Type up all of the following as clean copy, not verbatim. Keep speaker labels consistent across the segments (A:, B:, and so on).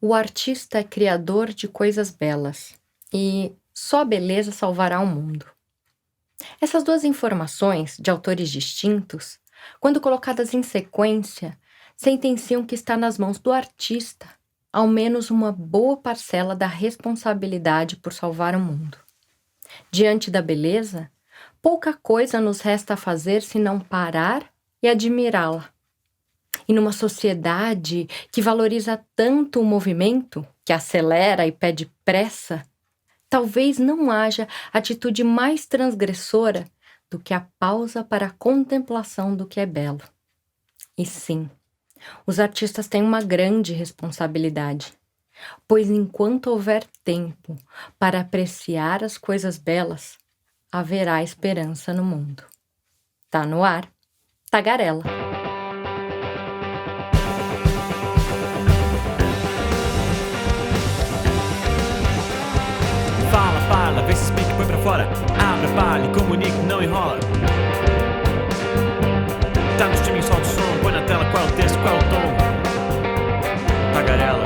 A: O artista é criador de coisas belas e só a beleza salvará o mundo. Essas duas informações, de autores distintos, quando colocadas em sequência, sentenciam que está nas mãos do artista ao menos uma boa parcela da responsabilidade por salvar o mundo. Diante da beleza, pouca coisa nos resta a fazer senão parar e admirá-la. E numa sociedade que valoriza tanto o movimento, que acelera e pede pressa, talvez não haja atitude mais transgressora do que a pausa para a contemplação do que é belo. E sim, os artistas têm uma grande responsabilidade, pois enquanto houver tempo para apreciar as coisas belas, haverá esperança no mundo. Tá no ar, Tagarela.
B: Fala, vê se explica, põe pra fora. Abra, fale, comunique, não enrola. Tá no streaming, solta o som, põe na tela qual é o texto, qual é o tom. Tagarela.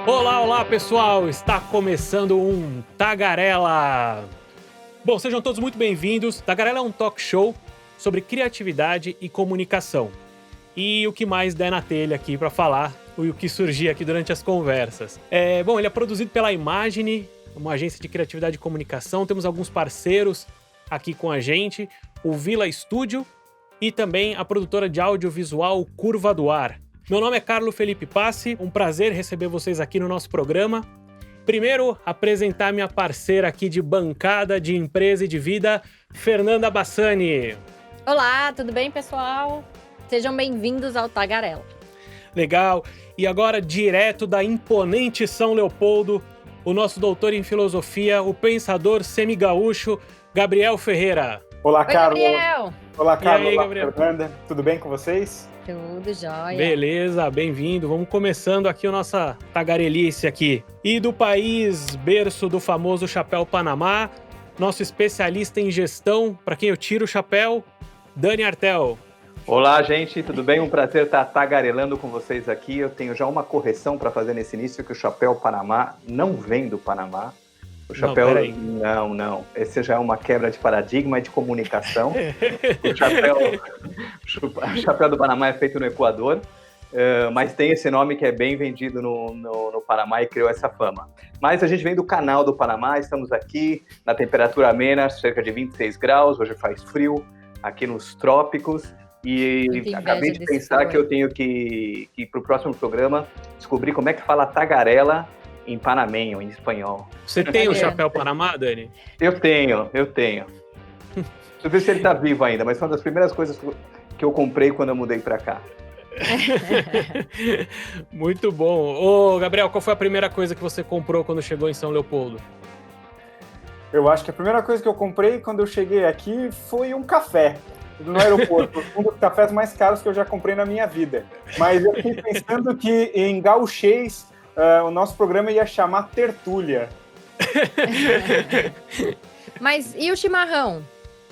B: Olá pessoal, está começando um Tagarela. Bom, sejam todos muito bem-vindos. Tagarela é um talk show sobre criatividade e comunicação. E o que mais der na telha aqui para falar, o que surgir aqui durante as conversas. Bom, ele é produzido pela Imagine, uma agência de criatividade e comunicação. Temos alguns parceiros aqui com a gente, o Vila Studio e também a produtora de audiovisual Curva do Ar. Meu nome é Carlo Felipe Passi, um prazer receber vocês aqui no nosso programa. Primeiro, apresentar minha parceira aqui de bancada, de empresa e de vida, Fernanda Bassani.
C: Olá, tudo bem, pessoal? Sejam bem-vindos ao Tagarela.
B: Legal. E agora, direto da imponente São Leopoldo, o nosso doutor em filosofia, o pensador semi-gaúcho, Gabriel Ferreira.
D: Olá,
C: Oi,
D: Carlos.
C: Gabriel.
D: Olá, Carlos.
B: E aí,
D: Olá,
B: Gabriel?
D: Fernanda. Tudo bem com vocês?
C: Tudo jóia.
B: Beleza, bem-vindo. Vamos começando aqui a nossa tagarelice aqui. E do país berço do famoso chapéu Panamá, nosso especialista em gestão, para quem eu tiro o chapéu, Dani Artel.
E: Olá, gente, tudo bem? Um prazer estar tagarelando com vocês aqui. Eu tenho já uma correção para fazer nesse início, que o chapéu Panamá não vem do Panamá. O chapéu... Não. Esse já é uma quebra de paradigma e de comunicação. O chapéu do Panamá é feito no Equador, mas tem esse nome que é bem vendido no Panamá e criou essa fama. Mas a gente vem do canal do Panamá, estamos aqui na temperatura amena, cerca de 26 graus, hoje faz frio, aqui nos trópicos. E acabei de pensar que eu tenho que ir para o próximo programa descobrir como é que fala tagarela em panamenho, em espanhol.
B: Você tem o chapéu Panamá, Dani?
E: Eu tenho. Deixa eu ver se ele está vivo ainda, mas foi uma das primeiras coisas que eu comprei quando eu mudei para cá.
B: Muito bom. Ô, Gabriel, qual foi a primeira coisa que você comprou quando chegou em São Leopoldo?
D: Eu acho que a primeira coisa que eu comprei quando eu cheguei aqui foi um café no aeroporto. Um dos cafés mais caros que eu já comprei na minha vida. Mas eu fiquei pensando que em gauchês o nosso programa ia chamar Tertúlia.
C: Mas e o chimarrão?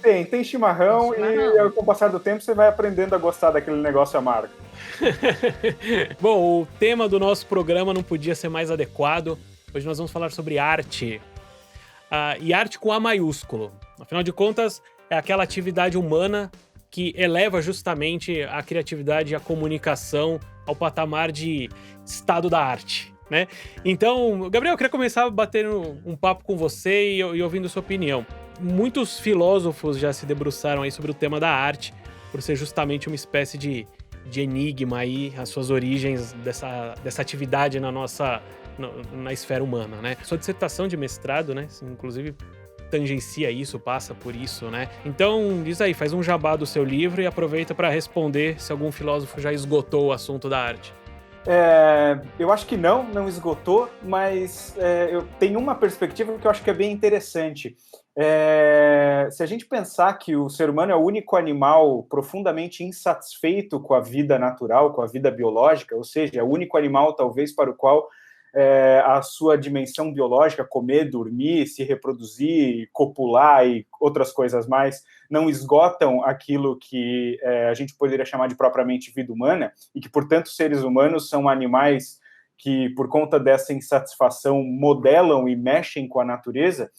D: Tem chimarrão e com o passar do tempo você vai aprendendo a gostar daquele negócio amargo.
B: Bom, o tema do nosso programa não podia ser mais adequado. Hoje nós vamos falar sobre arte. E arte com A maiúsculo. Afinal de contas, é aquela atividade humana que eleva justamente a criatividade e a comunicação ao patamar de estado da arte, né? Então, Gabriel, eu queria começar batendo um papo com você e ouvindo sua opinião. Muitos filósofos já se debruçaram aí sobre o tema da arte, por ser justamente uma espécie de enigma aí, as suas origens dessa atividade na esfera humana, né? Sua dissertação de mestrado, né, inclusive tangencia isso, passa por isso, né? Então, diz aí, faz um jabá do seu livro e aproveita para responder se algum filósofo já esgotou o assunto da arte.
D: Eu acho que não esgotou, mas eu tenho uma perspectiva que eu acho que é bem interessante. Se a gente pensar que o ser humano é o único animal profundamente insatisfeito com a vida natural, com a vida biológica, ou seja, é o único animal, talvez, para o qual a sua dimensão biológica, comer, dormir, se reproduzir, copular e outras coisas mais, não esgotam aquilo que a gente poderia chamar de propriamente vida humana, e que, portanto, seres humanos são animais que, por conta dessa insatisfação, modelam e mexem com a natureza,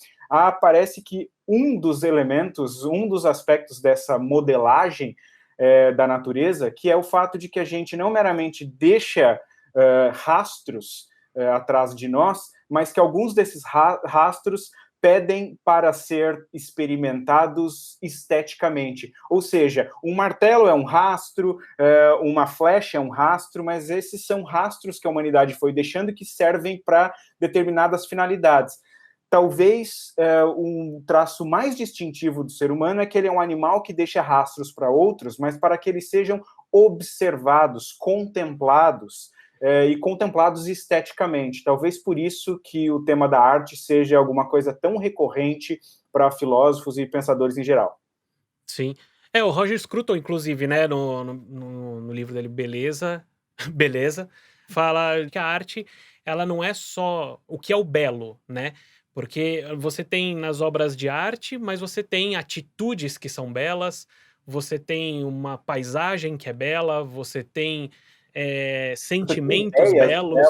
D: parece que um dos elementos, um dos aspectos dessa modelagem da natureza, que é o fato de que a gente não meramente deixa rastros atrás de nós, mas que alguns desses rastros pedem para ser experimentados esteticamente. Ou seja, um martelo é um rastro, uma flecha é um rastro, mas esses são rastros que a humanidade foi deixando que servem para determinadas finalidades. Talvez um traço mais distintivo do ser humano é que ele é um animal que deixa rastros para outros, mas para que eles sejam observados, contemplados, e contemplados esteticamente. Talvez por isso que o tema da arte seja alguma coisa tão recorrente para filósofos e pensadores em geral.
B: Sim. O Roger Scruton, inclusive, né, no livro dele, Beleza, fala que a arte, ela não é só o que é o belo, né? Porque você tem nas obras de arte, mas você tem atitudes que são belas, você tem uma paisagem que é bela, você tem sentimentos belos,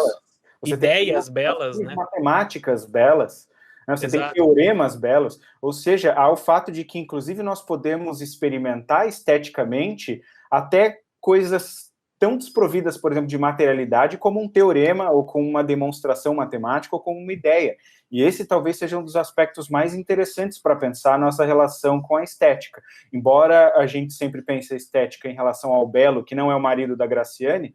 D: você
B: ideias
D: tem
B: belas, né?
D: matemáticas belas, né? Você
B: Exato.
D: tem teoremas belos, ou seja, há o fato de que, inclusive, nós podemos experimentar esteticamente até coisas tão desprovidas, por exemplo, de materialidade, como um teorema, ou como uma demonstração matemática, ou como uma ideia. E esse talvez seja um dos aspectos mais interessantes para pensar a nossa relação com a estética. Embora a gente sempre pense a estética em relação ao belo, que não é o marido da Graciane,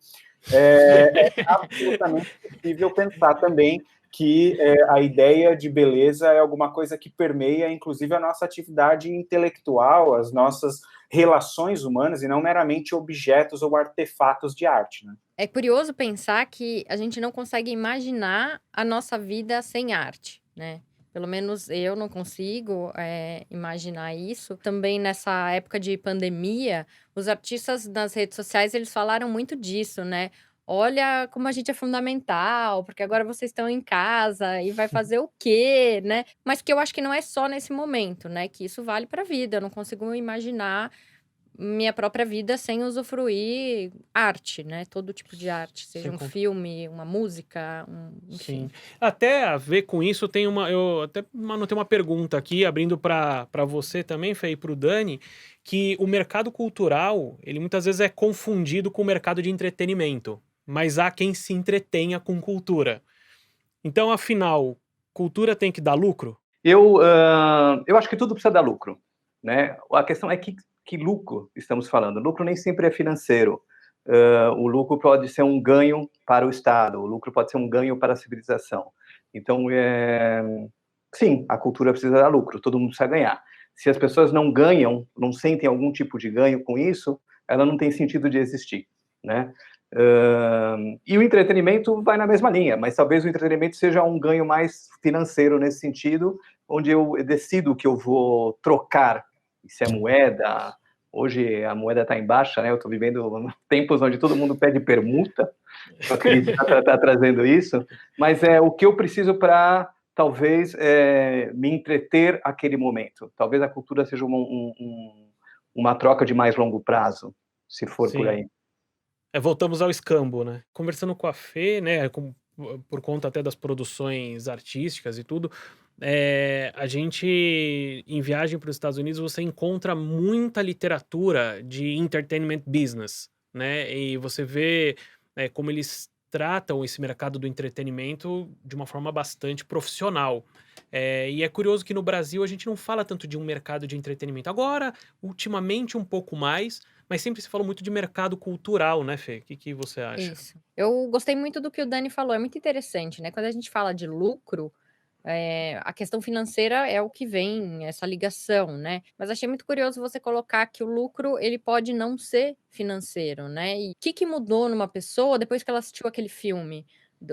D: é absolutamente possível pensar também que a ideia de beleza é alguma coisa que permeia, inclusive, a nossa atividade intelectual, as nossas relações humanas, e não meramente objetos ou artefatos de arte, né?
C: É curioso pensar que a gente não consegue imaginar a nossa vida sem arte, né? Pelo menos eu não consigo imaginar isso. Também nessa época de pandemia, os artistas nas redes sociais, eles falaram muito disso, né? Olha como a gente é fundamental, porque agora vocês estão em casa e vai fazer o quê, né? Mas que eu acho que não é só nesse momento, né? Que isso vale para a vida. Eu não consigo imaginar minha própria vida sem usufruir arte, né? Todo tipo de arte, seja
B: Sem
C: um
B: con-
C: filme, uma música,
B: Sim.
C: enfim.
B: Até a ver com isso, eu até anotei uma pergunta aqui, abrindo para você também, Fê, e para o Dani, que o mercado cultural, ele muitas vezes é confundido com o mercado de entretenimento, mas há quem se entretenha com cultura. Então, afinal, cultura tem que dar lucro?
E: Eu acho que tudo precisa dar lucro, né? A questão é que lucro estamos falando. Lucro nem sempre é financeiro. O lucro pode ser um ganho para o Estado, o lucro pode ser um ganho para a civilização. Então, sim, a cultura precisa dar lucro, todo mundo precisa ganhar. Se as pessoas não ganham, não sentem algum tipo de ganho com isso, ela não tem sentido de existir, né? E o entretenimento vai na mesma linha, mas talvez o entretenimento seja um ganho mais financeiro nesse sentido, onde eu decido que eu vou trocar, se é moeda. Hoje a moeda está em baixa, né? Eu estou vivendo tempos onde todo mundo pede permuta. Eu acredito que está trazendo isso, mas é o que eu preciso para talvez me entreter aquele momento. Talvez a cultura seja uma troca de mais longo prazo, se for por
B: Sim.
E: aí.
B: Voltamos ao escambo, né? Conversando com a Fê, né, por conta até das produções artísticas e tudo, a gente, em viagem para os Estados Unidos, você encontra muita literatura de entertainment business, né? E você vê como eles tratam esse mercado do entretenimento de uma forma bastante profissional. E é curioso que no Brasil a gente não fala tanto de um mercado de entretenimento. Agora, ultimamente, um pouco mais, mas sempre se falou muito de mercado cultural, né, Fê? O que você acha?
C: Isso. Eu gostei muito do que o Dani falou, é muito interessante, né? Quando a gente fala de lucro, a questão financeira é o que vem, essa ligação, né? Mas achei muito curioso você colocar que o lucro, ele pode não ser financeiro, né? E o que mudou numa pessoa depois que ela assistiu aquele filme?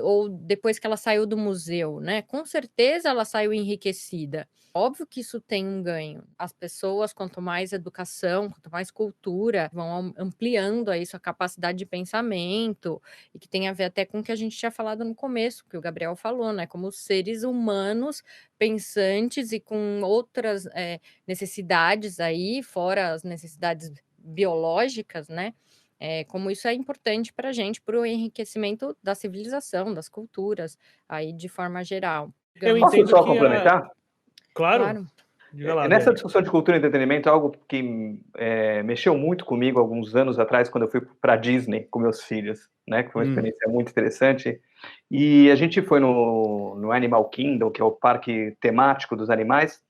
C: ou depois que ela saiu do museu, né? Com certeza ela saiu enriquecida. Óbvio que isso tem um ganho. As pessoas, quanto mais educação, quanto mais cultura, vão ampliando aí sua capacidade de pensamento, e que tem a ver até com o que a gente tinha falado no começo, que o Gabriel falou, né? Como seres humanos pensantes e com outras necessidades aí, fora as necessidades biológicas, né? Como isso é importante para a gente, para o enriquecimento da civilização, das culturas, aí de forma geral.
B: Eu
C: Digamos,
E: Posso
B: entendo
E: só
B: que
E: complementar?
B: Claro.
C: claro.
B: Diga lá,
E: Nessa
B: Dani.
E: discussão de cultura e entretenimento, algo que mexeu muito comigo alguns anos atrás, quando eu fui para Disney com meus filhos, né? Que foi uma experiência muito interessante. E a gente foi no Animal Kingdom, que é o parque temático dos animais,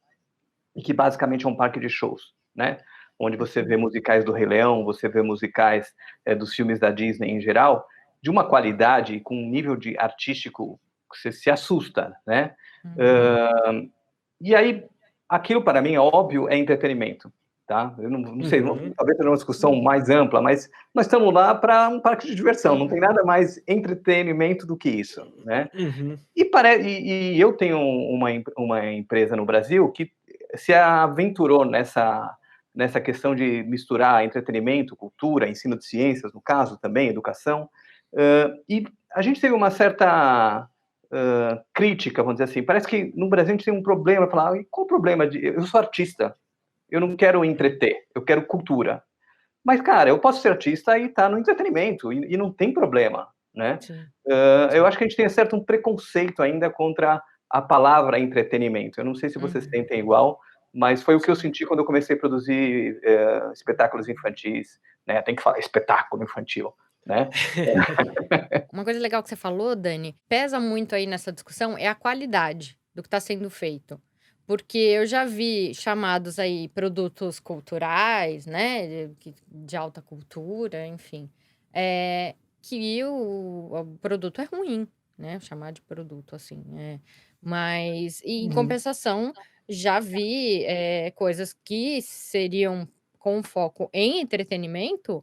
E: e que basicamente é um parque de shows, né? Onde você vê musicais do Rei Leão, você vê musicais dos filmes da Disney em geral, de uma qualidade e com um nível de artístico que você se assusta, né? E aí, aquilo para mim, é óbvio, é entretenimento, tá? Eu não sei, talvez seja uma discussão mais ampla, mas nós estamos lá para um parque de diversão, não tem nada mais entretenimento do que isso, né? E eu tenho uma empresa no Brasil que se aventurou nessa questão de misturar entretenimento, cultura, ensino de ciências, no caso também, educação, e a gente teve uma certa crítica, vamos dizer assim. Parece que no Brasil a gente tem um problema, falar, qual o problema? Eu sou artista, eu não quero entreter, eu quero cultura. Mas, cara, eu posso ser artista e estar no entretenimento, e não tem problema, né? Eu acho que a gente tem certo um preconceito ainda contra a palavra entretenimento. Eu não sei se vocês sentem igual, mas foi o que eu senti quando eu comecei a produzir espetáculos infantis, né? Tem que falar espetáculo infantil, né?
C: Uma coisa legal que você falou, Dani, pesa muito aí nessa discussão é a qualidade do que está sendo feito. Porque eu já vi chamados aí produtos culturais, né, de alta cultura, enfim, que o produto é ruim, né, chamar de produto assim, mas em compensação já vi coisas que seriam com foco em entretenimento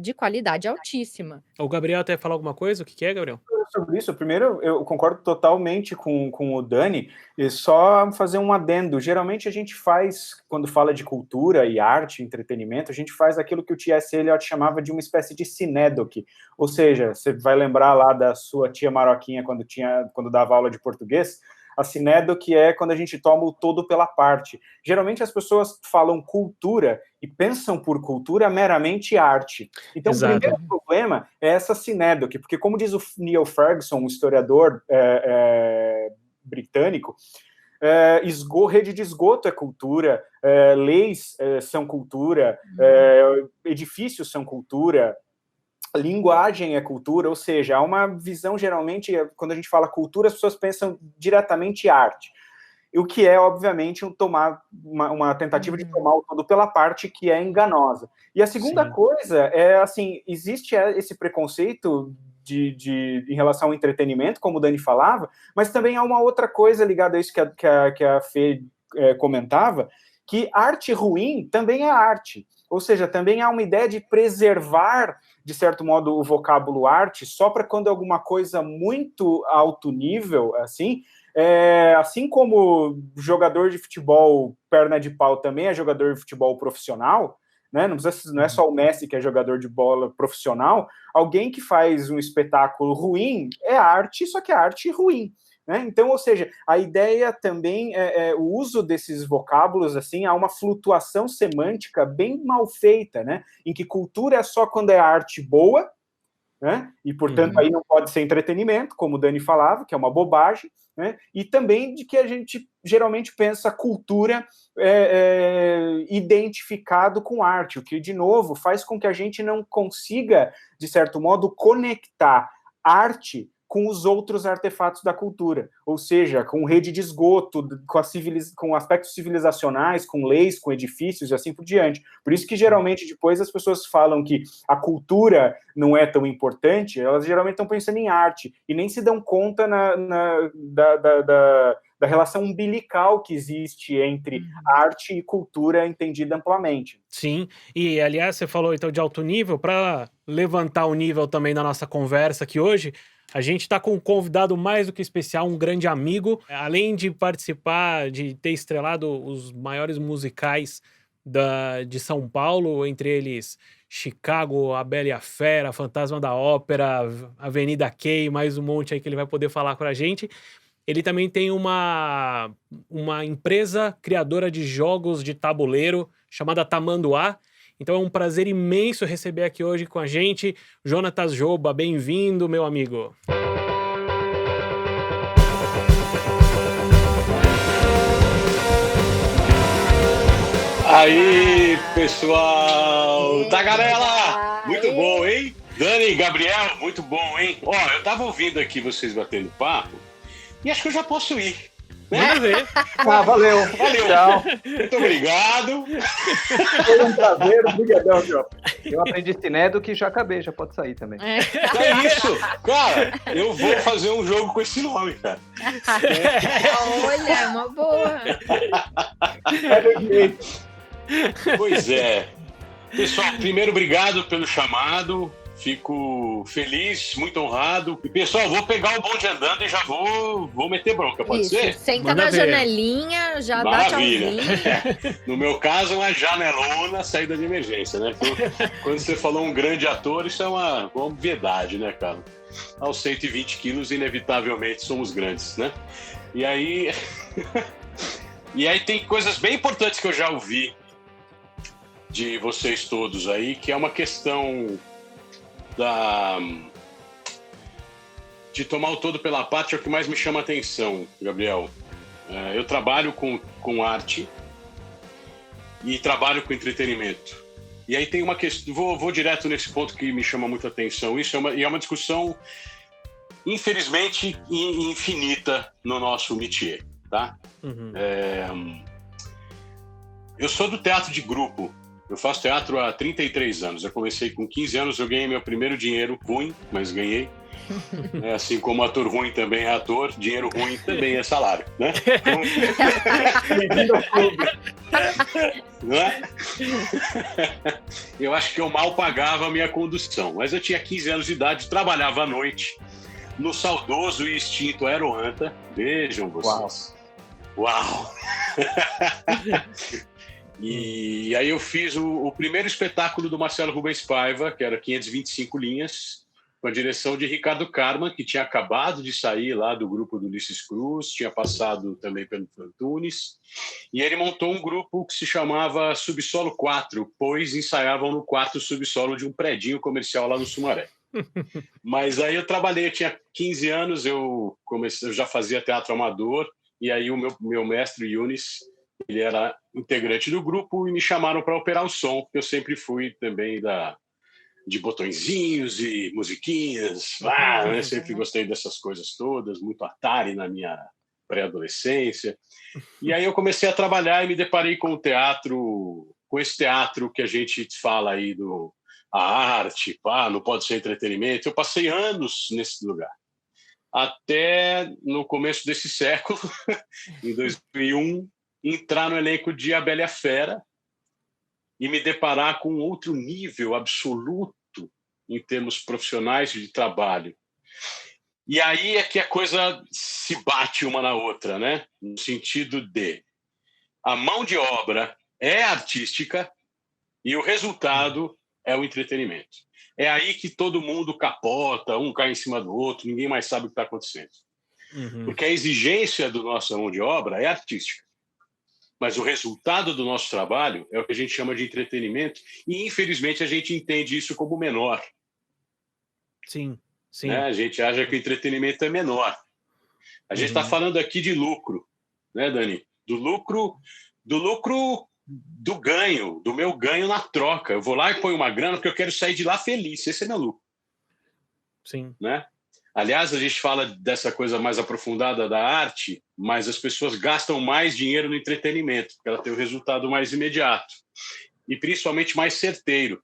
C: de qualidade altíssima.
B: O Gabriel até falar alguma coisa? O que é, Gabriel?
D: Sobre isso, primeiro, eu concordo totalmente com o Dani, e só fazer um adendo. Geralmente a gente faz, quando fala de cultura e arte, entretenimento, a gente faz aquilo que o T.S. Eliot chamava de uma espécie de sinédoque. Ou seja, você vai lembrar lá da sua tia Maroquinha quando dava aula de português, a sinédoque é quando a gente toma o todo pela parte. Geralmente as pessoas falam cultura e pensam por cultura meramente arte. Então, o primeiro problema é essa sinédoque, porque como diz o Neil Ferguson, um historiador britânico, rede de esgoto é cultura, leis são cultura, edifícios são cultura, linguagem é cultura, ou seja, há uma visão, geralmente, quando a gente fala cultura, as pessoas pensam diretamente arte. O que é, obviamente, uma tentativa de tomar o todo pela parte que é enganosa. E a segunda coisa é, assim, existe esse preconceito em relação ao entretenimento, como o Dani falava, mas também há uma outra coisa ligada a isso que a Fê comentava, que arte ruim também é arte. Ou seja, também há uma ideia de preservar, de certo modo, o vocábulo arte, só para quando alguma coisa muito alto nível, assim, assim como jogador de futebol perna de pau também é jogador de futebol profissional, né? Não é só o Messi que é jogador de bola profissional, alguém que faz um espetáculo ruim é arte, só que é arte ruim. Né? Então, ou seja, a ideia também o uso desses vocábulos, assim, há uma flutuação semântica bem mal feita, né? Em que cultura é só quando é arte boa, né? E, portanto, aí não pode ser entretenimento, como o Dani falava, que é uma bobagem, né? E também de que a gente geralmente pensa cultura identificado com arte, o que, de novo, faz com que a gente não consiga, de certo modo, conectar arte com os outros artefatos da cultura, ou seja, com rede de esgoto, com aspectos civilizacionais, com leis, com edifícios e assim por diante. Por isso que, geralmente, depois as pessoas falam que a cultura não é tão importante, elas geralmente estão pensando em arte, e nem se dão conta da relação umbilical que existe entre arte e cultura entendida amplamente.
B: Sim, e aliás, você falou então de alto nível, para levantar o nível também da nossa conversa aqui hoje, a gente está com um convidado mais do que especial, um grande amigo. Além de participar, de ter estrelado os maiores musicais de São Paulo, entre eles Chicago, A Bela e a Fera, Fantasma da Ópera, Avenida Q, mais um monte aí que ele vai poder falar com a gente. Ele também tem uma empresa criadora de jogos de tabuleiro chamada Tamanduá. Então é um prazer imenso receber aqui hoje com a gente Jonatas Joba. Bem-vindo, meu amigo.
F: Aí, pessoal! Tagarela! Muito bom, hein? Dani e Gabriel, muito bom, hein? Ó, eu tava ouvindo aqui vocês batendo papo e acho que eu já posso ir. Né?
B: Manda ver.
D: Valeu.
F: Tchau. Muito obrigado.
D: Foi um prazer, obrigadão, João.
E: Eu aprendi Cinedo que já acabei, já pode sair também.
F: É isso. Cara, eu vou fazer um jogo com esse nome, cara.
C: Olha, é uma boa.
F: Pois é. Pessoal, primeiro, obrigado pelo chamado. Fico feliz, muito honrado. E, pessoal, vou pegar o bonde andando e já vou meter bronca, pode ser?
C: Senta
B: Manda
C: na
B: ver.
C: Janelinha, já
F: Maravilha.
C: dá tchauzinho.
F: No meu caso, é uma janelona, saída de emergência, né? Então, quando você falou um grande ator, isso é uma obviedade, né, cara? Aos 120 quilos, inevitavelmente, somos grandes, né? E aí... e aí tem coisas bem importantes que eu já ouvi de vocês todos aí, que é uma questão de tomar o todo pela parte, é o que mais me chama a atenção, Gabriel. Eu trabalho com arte e trabalho com entretenimento. E aí tem uma questão, vou direto nesse ponto que me chama muita atenção. Isso é uma discussão, infelizmente, infinita no nosso métier, tá?
B: Uhum.
F: Eu sou do teatro de grupo. Eu faço teatro há 33 anos. Eu comecei com 15 anos, eu ganhei meu primeiro dinheiro ruim, mas ganhei. Assim como ator ruim também é ator, dinheiro ruim também é salário, né? Não é? Eu acho que eu mal pagava a minha condução, mas eu tinha 15 anos de idade, trabalhava à noite no saudoso e extinto Aeroanta. Vejam vocês. Uau! E aí eu fiz o primeiro espetáculo do Marcelo Rubens Paiva, que era 525 linhas, com a direção de Ricardo Carman, que tinha acabado de sair lá do grupo do Ulisses Cruz, tinha passado também pelo Antunes, e ele montou um grupo que se chamava Subsolo 4, pois ensaiavam no quarto subsolo de um predinho comercial lá no Sumaré. Mas aí eu trabalhei, eu tinha 15 anos, eu já fazia teatro amador, e aí o meu mestre, Yunis, ele era integrante do grupo e me chamaram para operar o som, porque eu sempre fui também de botõezinhos e musiquinhas. Né? Sempre gostei dessas coisas todas, muito Atari na minha pré-adolescência. E aí eu comecei a trabalhar e me deparei com esse teatro que a gente fala aí a arte, não pode ser entretenimento. Eu passei anos nesse lugar. Até no começo desse século, em 2001, entrar no elenco de A Bela e a Fera e me deparar com outro nível absoluto em termos profissionais de trabalho. E aí é que a coisa se bate uma na outra, né? No sentido de a mão de obra é artística e o resultado é o entretenimento. É aí que todo mundo capota, um cai em cima do outro, ninguém mais sabe o que está acontecendo.
B: Uhum.
F: Porque a exigência da nossa mão de obra é artística. Mas o resultado do nosso trabalho é o que a gente chama de entretenimento e, infelizmente, a gente entende isso como menor.
B: Sim, sim.
F: Né? A gente acha que o entretenimento é menor. A gente está falando aqui de lucro, né, Dani? Do lucro do ganho, do meu ganho na troca. Eu vou lá e ponho uma grana porque eu quero sair de lá feliz. Esse é meu lucro.
B: Sim.
F: Né? Aliás, a gente fala dessa coisa mais aprofundada da arte, mas as pessoas gastam mais dinheiro no entretenimento, porque ela tem o resultado mais imediato e principalmente mais certeiro.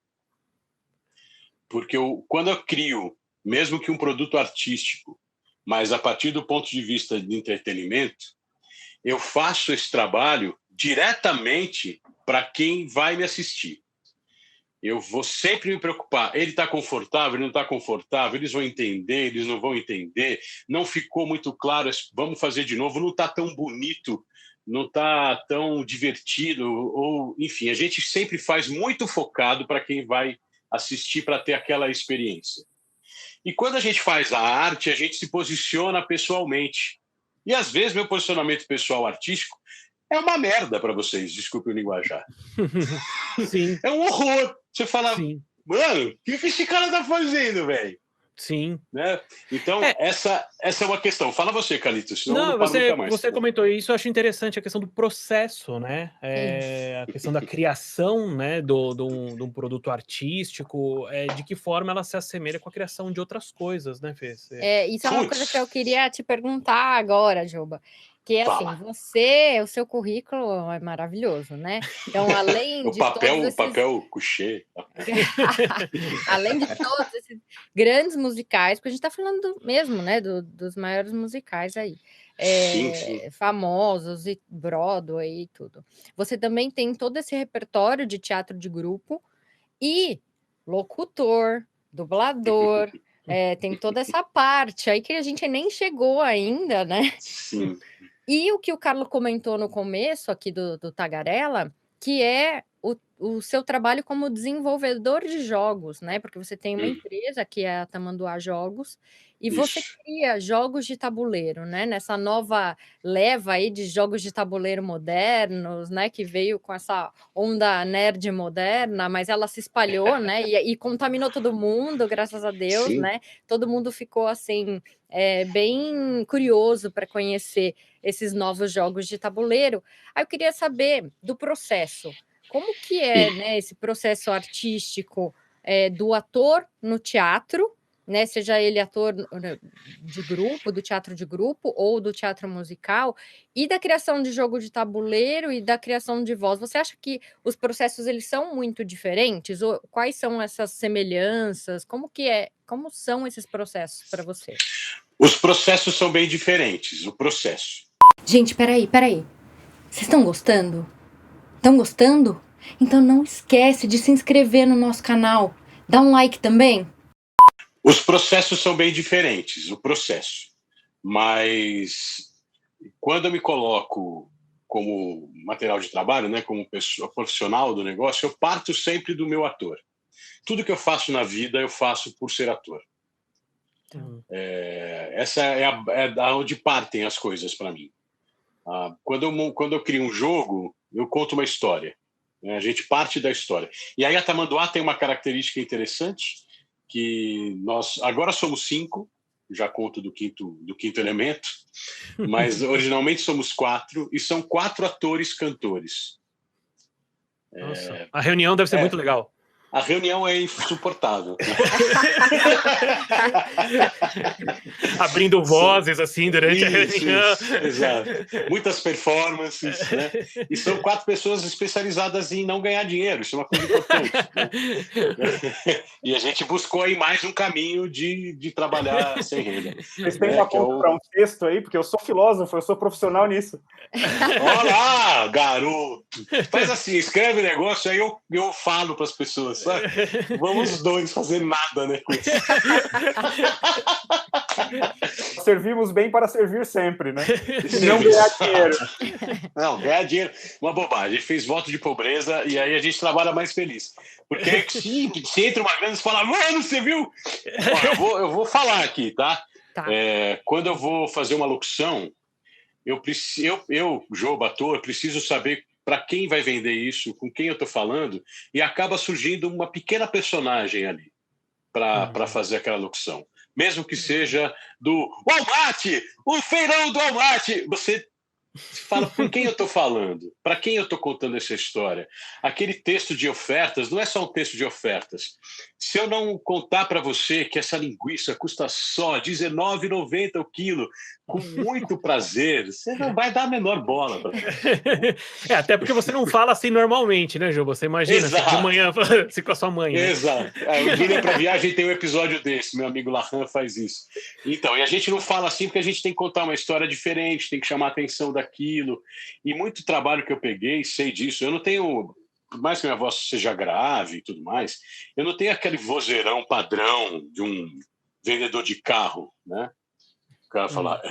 F: Porque quando eu crio, mesmo que um produto artístico, mas a partir do ponto de vista de entretenimento, eu faço esse trabalho diretamente para quem vai me assistir. Eu vou sempre me preocupar. Ele está confortável, ele não está confortável, eles vão entender, eles não vão entender, não ficou muito claro, vamos fazer de novo, não está tão bonito, não está tão divertido, ou enfim, a gente sempre faz muito focado para quem vai assistir para ter aquela experiência. E quando a gente faz a arte, a gente se posiciona pessoalmente. E às vezes meu posicionamento pessoal artístico é uma merda para vocês, desculpe o linguajar.
B: Sim.
F: É um horror. Você fala,
B: Sim.
F: mano, o que esse cara tá fazendo, velho?
B: Sim.
F: Né? Então, essa é uma questão. Fala você, Calito, senão eu não paro nunca mais.
B: Você comentou isso, eu acho interessante a questão do processo, né? A questão da criação, né, de um produto artístico, de que forma ela se assemelha com a criação de outras coisas, né, Fê?
C: Isso é uma coisa que eu queria te perguntar agora, Juba. Que é assim, o seu currículo é maravilhoso, né? Então, além de
F: o papel couché.
C: além de todos esses grandes musicais, porque a gente está falando mesmo, né, dos maiores musicais aí,
F: Sim.
C: famosos, e Broadway e tudo. Você também tem todo esse repertório de teatro de grupo e locutor, dublador, tem toda essa parte aí que a gente nem chegou ainda, né?
F: Sim.
C: E o que o Carlos comentou no começo aqui do Tagarela, que é o seu trabalho como desenvolvedor de jogos, né? Porque você tem uma empresa que é a Tamanduá Jogos, e você cria jogos de tabuleiro, né? Nessa nova leva aí de jogos de tabuleiro modernos, né? Que veio com essa onda nerd moderna, mas ela se espalhou, né? E contaminou todo mundo, graças a Deus,
F: Sim.
C: né? Todo mundo ficou assim, bem curioso para conhecer esses novos jogos de tabuleiro. Aí eu queria saber do processo. Como que é, né, esse processo artístico do ator no teatro, né, seja ele ator de grupo, do teatro de grupo ou do teatro musical, e da criação de jogo de tabuleiro e da criação de voz? Você acha que os processos eles são muito diferentes? Ou quais são essas semelhanças? Como são esses processos para você?
F: Os processos são bem diferentes, o processo.
A: Gente, peraí. Vocês estão gostando? Estão gostando? Então não esquece de se inscrever no nosso canal. Dá um like também.
F: Os processos são bem diferentes, o processo. Mas quando eu me coloco como material de trabalho, né, como pessoa profissional do negócio, eu parto sempre do meu ator. Tudo que eu faço na vida, eu faço por ser ator. Essa é da onde partem as coisas para mim. Quando eu crio um jogo, eu conto uma história. Né? A gente parte da história. E aí a Tamanduá tem uma característica interessante, que nós agora somos 5, já conto do quinto elemento, mas originalmente somos 4, e são 4 atores cantores.
B: Nossa, a reunião deve ser muito legal.
F: A reunião é insuportável.
B: Abrindo vozes, assim, durante a reunião.
F: Exato. Muitas performances, né? E são 4 pessoas especializadas em não ganhar dinheiro. Isso é uma coisa importante. Né? E a gente buscou aí mais um caminho de trabalhar sem renda.
D: Vocês têm uma conta para um texto aí? Porque eu sou filósofo, eu sou profissional nisso.
F: Olá, garoto! Faz assim, escreve o negócio, aí eu falo para as pessoas, sabe? Vamos os dois fazer nada, né? Com isso.
D: Servimos bem para servir sempre, né? E não ganhar dinheiro.
F: Não, ganhar dinheiro, uma bobagem. A gente fez voto de pobreza e aí a gente trabalha mais feliz. Porque se entra uma grana e fala, mano, você viu? Ó, eu vou falar aqui, tá? Quando eu vou fazer uma locução, eu, Joba, ator, preciso saber para quem vai vender isso, com quem eu estou falando, e acaba surgindo uma pequena personagem ali para fazer aquela locução. Mesmo que seja do Walmart, o feirão do Walmart. Você fala com quem eu estou falando, para quem eu estou contando essa história. Aquele texto de ofertas não é só um texto de ofertas. Se eu não contar para você que essa linguiça custa só R$19,90 o quilo, com muito prazer, você não vai dar a menor bola para mim.
B: Até porque você não fala assim normalmente, né, Ju? Você imagina de manhã assim, com a sua mãe. Né?
F: Exato. O Guilherme para Viagem tem um episódio desse, meu amigo Lahan faz isso. Então, e a gente não fala assim porque a gente tem que contar uma história diferente, tem que chamar a atenção da aquilo. E muito trabalho que eu peguei, sei disso. Eu não tenho, por mais que minha voz seja grave e tudo mais, eu não tenho aquele vozeirão padrão de um vendedor de carro, né? O cara fala,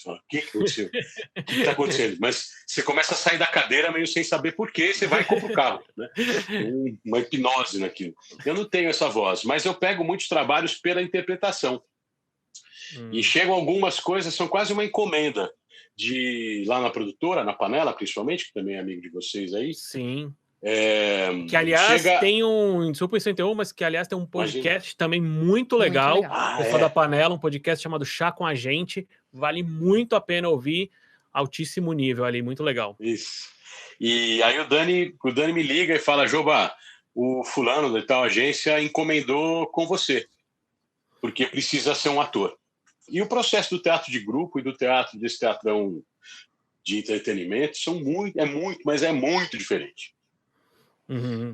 F: o que aconteceu? O que está acontecendo? Mas você começa a sair da cadeira meio sem saber por quê, você vai e compra o carro, né? Uma hipnose naquilo. Eu não tenho essa voz, mas eu pego muitos trabalhos pela interpretação. E chegam algumas coisas, são quase uma encomenda de lá na produtora, na Panela, principalmente, que também é amigo de vocês aí.
B: Sim. Que, aliás, tem um... Desculpa isso interromper, mas que, aliás, tem um podcast também muito legal. O Fã da Panela, um podcast chamado Chá com a Gente. Vale muito a pena ouvir. Altíssimo nível ali, muito legal.
F: Isso. E aí o Dani me liga e fala, Joba, o fulano de tal agência encomendou com você, porque precisa ser um ator. E o processo do teatro de grupo e do teatro, desse teatrão de entretenimento, é muito diferente.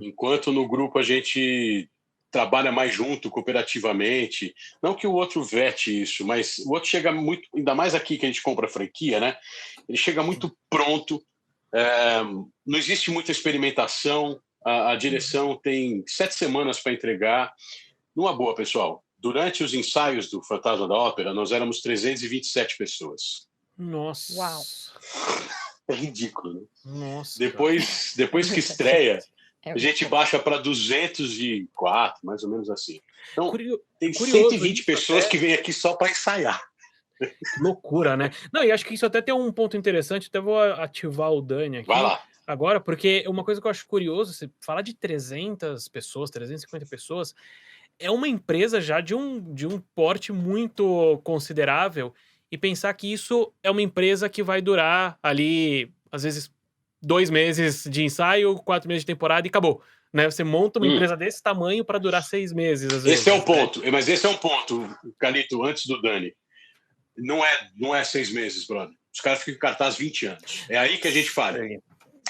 F: Enquanto no grupo a gente trabalha mais junto, cooperativamente, não que o outro vete isso, mas o outro chega muito, ainda mais aqui que a gente compra franquia, né? Ele chega muito pronto, não existe muita experimentação, a direção tem 7 semanas para entregar. Numa boa, pessoal, durante os ensaios do Fantasma da Ópera, nós éramos 327 pessoas.
B: Nossa!
C: Uau!
F: É ridículo, né?
B: Nossa!
F: Depois que estreia, a gente baixa para 204, mais ou menos assim. Então, tem 120 pessoas que vêm aqui só para ensaiar.
B: Que loucura, né? Não, e acho que isso até tem um ponto interessante, até vou ativar o Dani aqui.
F: Vai lá.
B: Agora, porque uma coisa que eu acho curioso, você falar de 300 pessoas, 350 pessoas, é uma empresa já de um porte muito considerável, e pensar que isso é uma empresa que vai durar ali, às vezes, 2 meses de ensaio, 4 meses de temporada e acabou. Né? Você monta uma empresa desse tamanho para durar 6 meses, às vezes.
F: Esse é o ponto, mas esse é um ponto, Calito, antes do Dani. Não é 6 meses, brother. Os caras ficam em cartaz 20 anos. É aí que a gente falha.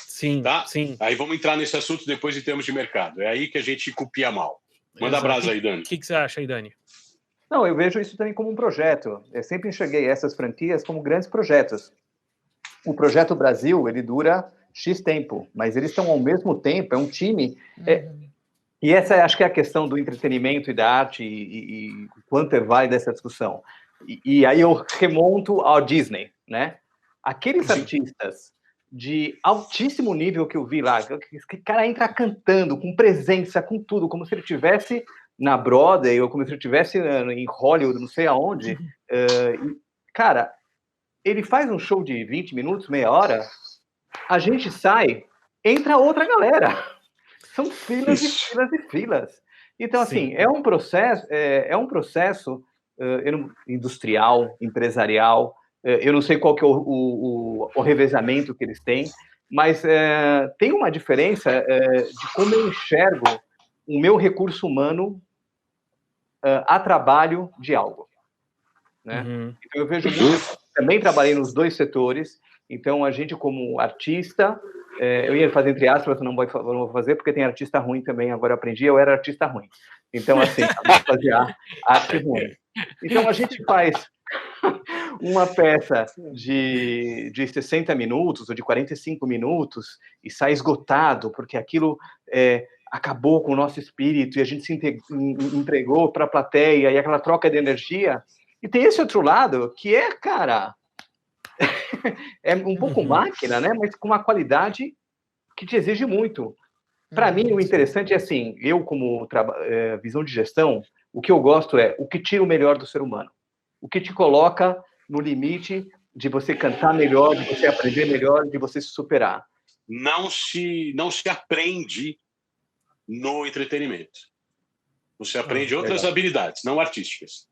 B: Sim,
F: tá?
B: Sim.
F: Aí vamos entrar nesse assunto depois em termos de mercado. É aí que a gente copia mal. Manda brasa aí, Dani.
B: O que você acha aí, Dani?
E: Não, eu vejo isso também como um projeto. Eu sempre enxerguei essas franquias como grandes projetos. O Projeto Brasil, ele dura X tempo, mas eles estão ao mesmo tempo, é um time. E essa acho que é a questão do entretenimento e da arte e quanto vai dessa discussão. E aí eu remonto ao Disney, né? Aqueles artistas de altíssimo nível que eu vi lá, que cara entra cantando, com presença, com tudo, como se ele tivesse na Broadway, ou como se ele tivesse em Hollywood, não sei aonde. Cara, ele faz um show de 20 minutos, meia hora, a gente sai, entra outra galera. São filas e filas e filas. Então, assim, é um processo industrial, empresarial. Eu não sei qual que é o revezamento que eles têm, mas tem uma diferença de como eu enxergo o meu recurso humano a trabalho de algo. Né? Então, eu vejo muito, também trabalhei nos 2 setores, então a gente como artista, eu ia fazer entre aspas, não vou fazer, porque tem artista ruim também, agora eu aprendi, eu era artista ruim. Então, assim, eu fazia arte ruim. Então, a gente faz uma peça de 60 minutos ou de 45 minutos e sai esgotado, porque aquilo acabou com o nosso espírito e a gente se entregou para a plateia e aquela troca de energia. E tem esse outro lado que cara, é um pouco máquina, né? Mas com uma qualidade que te exige muito. Para mim, o interessante é assim, eu como visão de gestão, o que eu gosto é o que tira o melhor do ser humano. O que te coloca no limite de você cantar melhor, de você aprender melhor, de você se superar.
F: Não se aprende no entretenimento. Você aprende outras habilidades, não artísticas.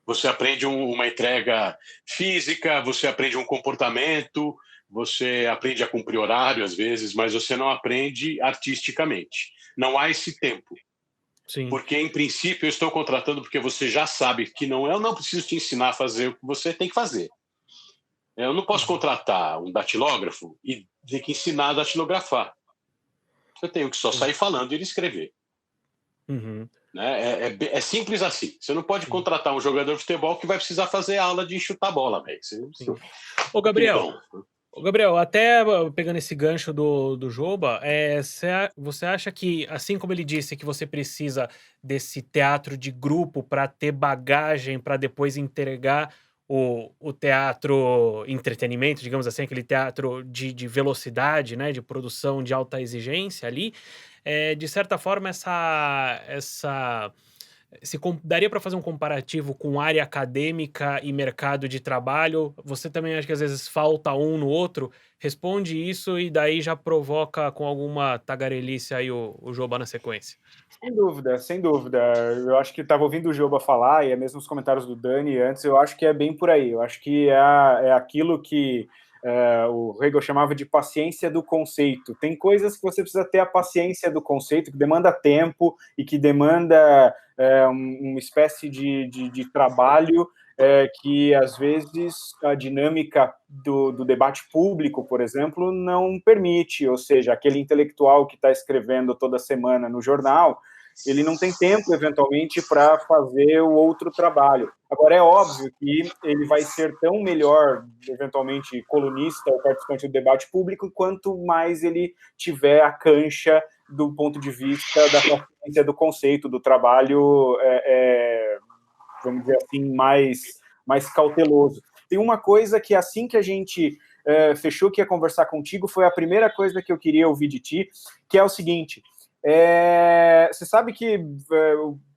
F: Você aprende uma entrega física, você aprende um comportamento, você aprende a cumprir horário às vezes, mas você não aprende artisticamente. Não há esse tempo.
B: Sim.
F: Porque, em princípio, eu estou contratando porque você já sabe que eu não preciso te ensinar a fazer o que você tem que fazer. Eu não posso contratar um datilógrafo e ter que ensinar a datilografar. Eu tenho que só sair falando e ele escrever. Né? É simples assim. Você não pode contratar um jogador de futebol que vai precisar fazer aula de chutar bola, velho.
B: Ô, Gabriel, até pegando esse gancho do Joba, você acha que, assim como ele disse que você precisa desse teatro de grupo para ter bagagem para depois entregar o teatro entretenimento, digamos assim, aquele teatro de velocidade, né, de produção de alta exigência ali, de certa forma, daria para fazer um comparativo com área acadêmica e mercado de trabalho? Você também acha que às vezes falta um no outro? Responde isso e daí já provoca com alguma tagarelice aí o Joba na sequência.
D: Sem dúvida, sem dúvida. Eu acho que estava ouvindo o Joba falar, e é mesmo os comentários do Dani antes, eu acho que é bem por aí. Eu acho que é aquilo que o Hegel chamava de paciência do conceito. Tem coisas que você precisa ter a paciência do conceito, que demanda tempo e que demanda uma espécie de trabalho que, às vezes, a dinâmica do debate público, por exemplo, não permite. Ou seja, aquele intelectual que está escrevendo toda semana no jornal, ele não tem tempo, eventualmente, para fazer o outro trabalho. Agora, é óbvio que ele vai ser tão melhor, eventualmente, colunista ou participante do debate público, quanto mais ele tiver a cancha do ponto de vista da consciência do conceito, do trabalho, vamos dizer assim, mais cauteloso. Tem uma coisa que, assim que a gente fechou que ia conversar contigo, foi a primeira coisa que eu queria ouvir de ti, que é o seguinte: você sabe que,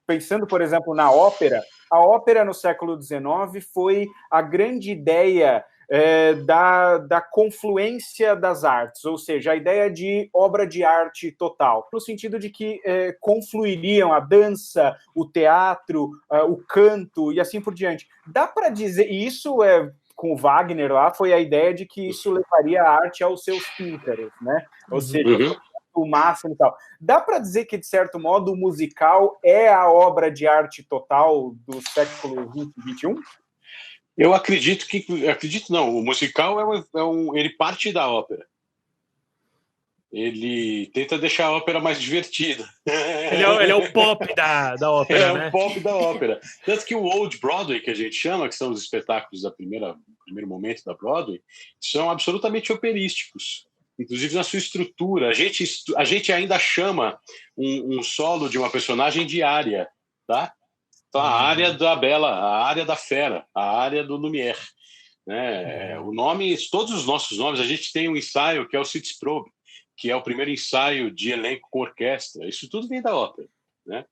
D: pensando, por exemplo, na ópera, a ópera no século XIX foi a grande ideia da confluência das artes, ou seja, a ideia de obra de arte total, no sentido de que confluiriam a dança, o teatro, o canto e assim por diante. Dá para dizer, e isso com o Wagner lá, foi a ideia de que isso levaria a arte aos seus píncaros, né? Ou seja, o máximo e tal. Dá para dizer que, de certo modo, o musical é a obra de arte total do século XX e XXI?
F: Eu acredito não, o musical ele parte da ópera. Ele tenta deixar a ópera mais divertida.
B: Ele é o pop da ópera, né?
F: É o pop da ópera. Tanto que o Old Broadway, que a gente chama, que são os espetáculos do primeiro momento da Broadway, são absolutamente operísticos, inclusive na sua estrutura. A gente ainda chama um solo de uma personagem de área, tá? Então, a área da Bela, a área da Fera, a área do Lumière. Né? O nome, todos os nossos nomes, a gente tem um ensaio que é o Sitzprobe, que é o primeiro ensaio de elenco com orquestra. Isso tudo vem da ópera. Né?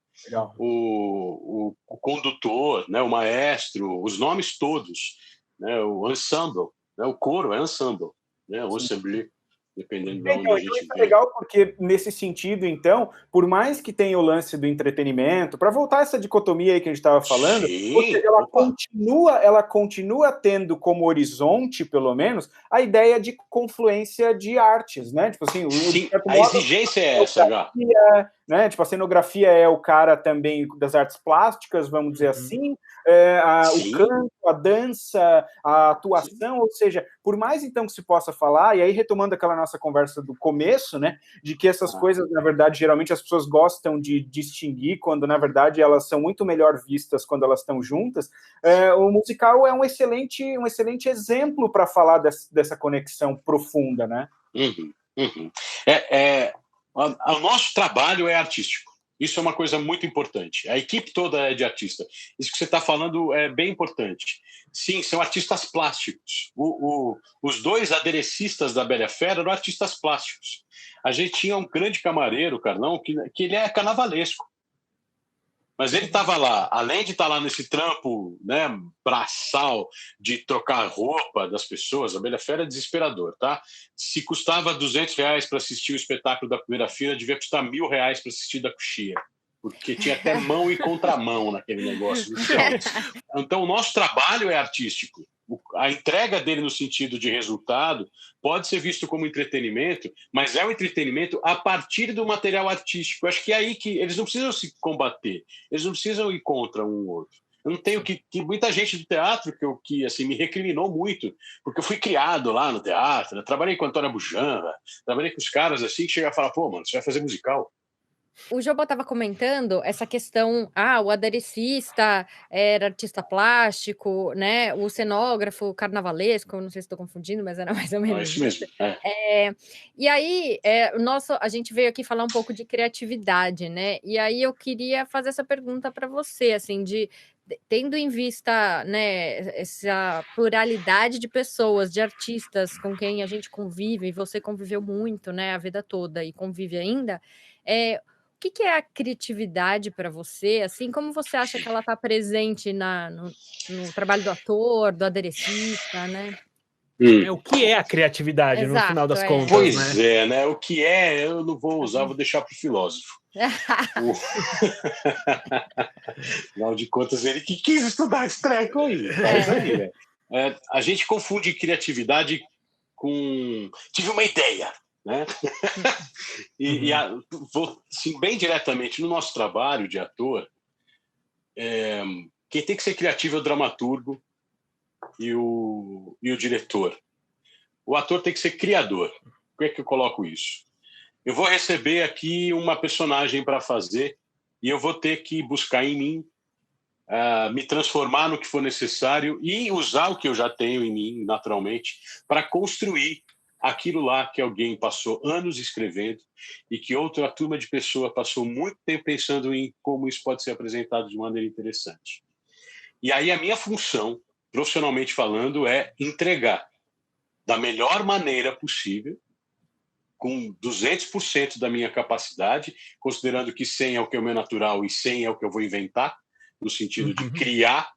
F: O condutor, né? O maestro, os nomes todos, né? O ensemble, né? O coro é ensemble, né? O ensemble. Dependendo de onde a gente
D: isso é legal porque, nesse sentido, então, por mais que tenha o lance do entretenimento, para voltar a essa dicotomia aí que a gente estava falando, ou seja, ela continua tendo como horizonte, pelo menos, a ideia de confluência de artes, né? Tipo assim,
F: a exigência é essa, já.
D: Né? Tipo, a cenografia é o cara também das artes plásticas, vamos dizer assim, o canto, a dança, a atuação, ou seja, por mais então que se possa falar, e aí retomando aquela nossa conversa do começo, né, de que essas coisas, na verdade, geralmente as pessoas gostam de distinguir, quando na verdade elas são muito melhor vistas quando elas estão juntas, o musical é um excelente exemplo para falar dessa conexão profunda, né?
F: O nosso trabalho é artístico. Isso é uma coisa muito importante. A equipe toda é de artista. Isso que você está falando é bem importante. Sim, são artistas plásticos. Os dois aderecistas da Bela Fera eram artistas plásticos. A gente tinha um grande camareiro, Carlão, que ele é carnavalesco. Mas ele estava lá, além de estar lá nesse trampo, né, braçal, de trocar roupa das pessoas, a Bela Fera é desesperador, tá? Se custava R$200 para assistir o espetáculo da primeira fila, devia custar R$1.000 para assistir da coxia, porque tinha até mão e contramão naquele negócio. Então, o nosso trabalho é artístico. A entrega dele no sentido de resultado pode ser visto como entretenimento, mas é um entretenimento a partir do material artístico. Eu acho que é aí que eles não precisam se combater, eles não precisam ir contra um ou outro. Eu não tenho que muita gente do teatro que assim, me recriminou muito, porque eu fui criado lá no teatro, né? Trabalhei com a Antônia Bujanra, trabalhei com os caras assim que chegam a falar, pô, mano, você vai fazer musical?
C: O Jobo estava comentando essa questão, o aderecista era artista plástico, né, o cenógrafo carnavalesco, não sei se estou confundindo, mas era mais ou
F: É
C: menos
F: isso
C: isso.
F: mesmo. É.
C: E aí, a gente veio aqui falar um pouco de criatividade, né, e aí eu queria fazer essa pergunta para você, assim, tendo em vista, né, essa pluralidade de pessoas, de artistas com quem a gente convive, e você conviveu muito, né, a vida toda e convive ainda, o que é a criatividade para você? Assim, como você acha que ela está presente no trabalho do ator, do aderecista, né?
B: O que é a criatividade, no final
C: Exato,
B: das contas, né?
F: Pois é, né? O que é, eu não vou usar, vou deixar para o filósofo. Afinal de contas, ele que quis estudar esse treco aí. Faz aí, né? A gente confunde criatividade com... Tive uma ideia, né? Vou, assim, bem diretamente no nosso trabalho de ator, quem tem que ser criativo é o dramaturgo e o diretor. O ator tem que ser criador. Como é que eu coloco isso? Eu vou receber aqui uma personagem para fazer e eu vou ter que buscar em mim, me transformar no que for necessário e usar o que eu já tenho em mim, naturalmente, para construir aquilo lá que alguém passou anos escrevendo e que outra turma de pessoa passou muito tempo pensando em como isso pode ser apresentado de maneira interessante. E aí a minha função, profissionalmente falando, é entregar da melhor maneira possível, com 200% da minha capacidade, considerando que 100 é o que é o meu natural e 100 é o que eu vou inventar, no sentido de criar,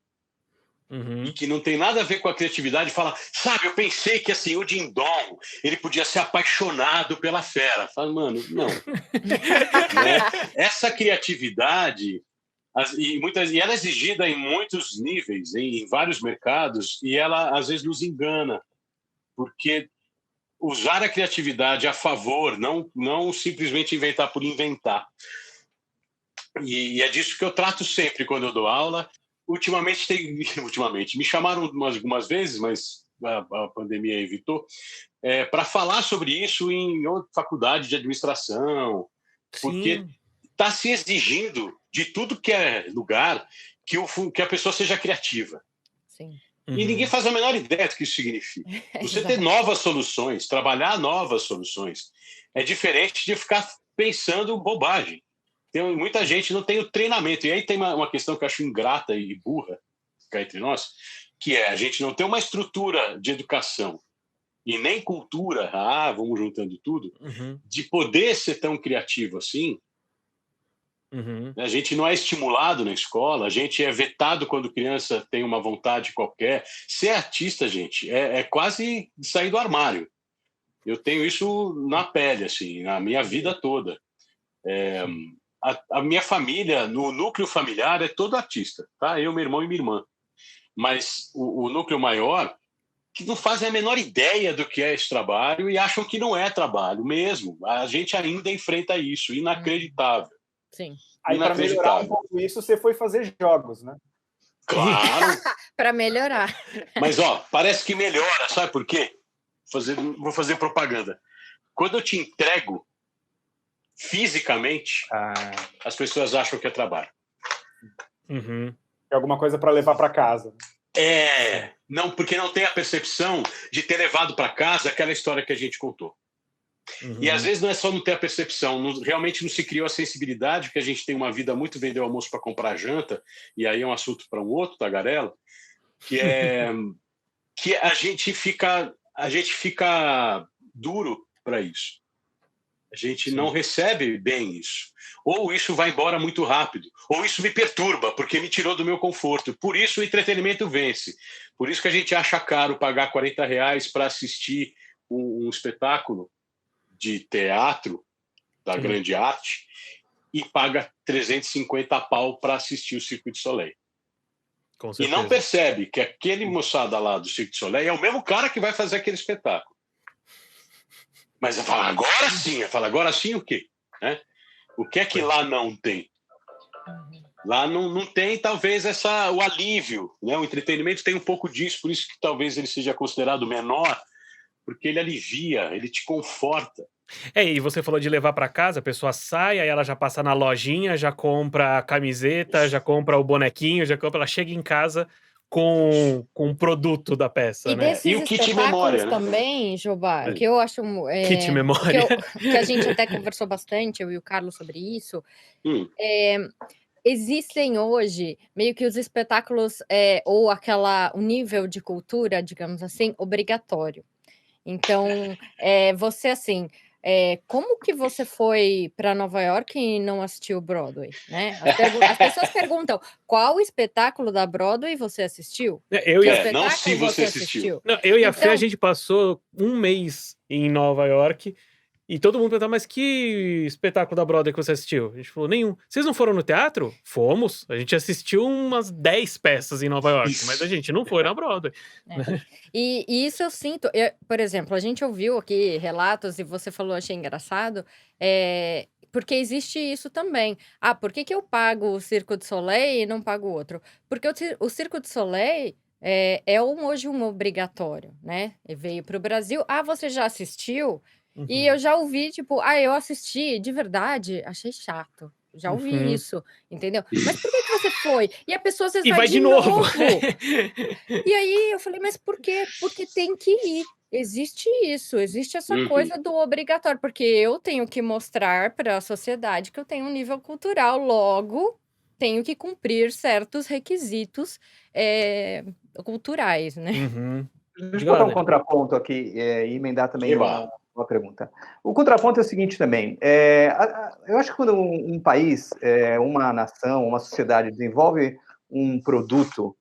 F: e que não tem nada a ver com a criatividade. Fala, sabe, eu pensei que assim, o Dindom, ele podia ser apaixonado pela fera. Fala, mano, não. Né? Essa criatividade, e ela é exigida em muitos níveis, em vários mercados, e ela às vezes nos engana, porque usar a criatividade a favor, não simplesmente inventar por inventar. E é disso que eu trato sempre quando eu dou aula. Ultimamente, me chamaram algumas vezes, mas a pandemia evitou, para falar sobre isso em outra faculdade de administração, porque está se exigindo de tudo que é lugar que a pessoa seja criativa.
C: Sim.
F: E ninguém faz a menor ideia do que isso significa. Você ter novas soluções, trabalhar novas soluções, é diferente de ficar pensando bobagem. Muita gente não tem o treinamento. E aí tem uma questão que eu acho ingrata e burra, cá entre nós, que é a gente não tem uma estrutura de educação e nem cultura, vamos juntando tudo, de poder ser tão criativo assim. A gente não é estimulado na escola, a gente é vetado quando criança tem uma vontade qualquer. Ser artista, gente, é quase sair do armário. Eu tenho isso na pele, assim, na minha vida toda. A minha família, no núcleo familiar, é todo artista, tá? Eu, meu irmão e minha irmã. Mas o núcleo maior, que não fazem a menor ideia do que é esse trabalho e acham que não é trabalho mesmo. A gente ainda enfrenta isso, inacreditável.
C: Sim.
D: Aí, para melhorar um pouco isso, você foi fazer jogos, né?
F: Claro!
C: Para melhorar.
F: Mas, parece que melhora, sabe por quê? Vou fazer propaganda. Quando eu te entrego fisicamente, as pessoas acham que é trabalho.
D: É alguma coisa para levar para casa.
F: Não, porque não tem a percepção de ter levado para casa aquela história que a gente contou. E às vezes não é só não ter a percepção, realmente não se criou a sensibilidade, porque a gente tem uma vida muito vender almoço para comprar janta, e aí é um assunto para um outro, tagarela, que a gente fica duro para isso. A gente não recebe bem isso. Ou isso vai embora muito rápido, ou isso me perturba, porque me tirou do meu conforto. Por isso o entretenimento vence. Por isso que a gente acha caro pagar R$40 para assistir um espetáculo de teatro da grande arte e paga 350 pau para assistir o Cirque du Soleil. E não percebe que aquele moçada lá do Cirque du Soleil é o mesmo cara que vai fazer aquele espetáculo. Mas eu falo, agora sim o quê? Né? O que é que lá não tem? Lá não tem, talvez, o alívio. Né? O entretenimento tem um pouco disso, por isso que talvez ele seja considerado menor, porque ele alivia, ele te conforta.
B: E você falou de levar para casa, a pessoa sai, aí ela já passa na lojinha, já compra a camiseta, já compra o bonequinho, ela chega em casa com o produto da peça,
C: E
B: né?
C: desses
F: E o kit memória,
C: espetáculos
F: né?
C: também, Jobá, que eu acho
B: Kit
C: o
B: memória.
C: que a gente até conversou bastante, eu e o Carlos, sobre isso.
F: Hum.
C: Existem hoje meio que os espetáculos ou o nível de cultura, digamos assim, obrigatório. Então, você assim, como que você foi para Nova York e não assistiu Broadway, né? As pessoas perguntam qual espetáculo da Broadway você assistiu?
B: Eu
C: Que
B: e a
F: não se
C: espetáculo
F: você
C: você
F: assistiu.
C: assistiu?
B: Não, eu e a Fê, a
C: Então,
B: gente passou um mês em Nova York e todo mundo perguntava, mas que espetáculo da Broadway que você assistiu? A gente falou, nenhum. Vocês não foram no teatro? Fomos. A gente assistiu umas 10 peças em Nova York,
F: Isso.
B: mas a gente não foi na Broadway.
C: E isso eu sinto, por exemplo, a gente ouviu aqui relatos e você falou, achei engraçado, porque existe isso também. Ah, por que que eu pago o Circo du Soleil e não pago outro? Porque o Circo du Soleil hoje um obrigatório, né? E veio para o Brasil. Ah, você já assistiu? E eu já ouvi, tipo, eu assisti, de verdade, achei chato. Já ouvi
B: Uhum.
C: isso, entendeu? Mas por que que você foi? E a pessoa às vezes
B: E vai de novo.
C: E aí eu falei, mas por quê? Porque tem que ir. Existe isso, existe essa coisa do obrigatório, porque eu tenho que mostrar para a sociedade que eu tenho um nível cultural, logo tenho que cumprir certos requisitos culturais, né?
B: Uhum.
E: Deixa eu botar um contraponto aqui e emendar também uma pergunta. O contraponto é o seguinte também. Eu acho que quando um país, uma nação, uma sociedade desenvolve um produto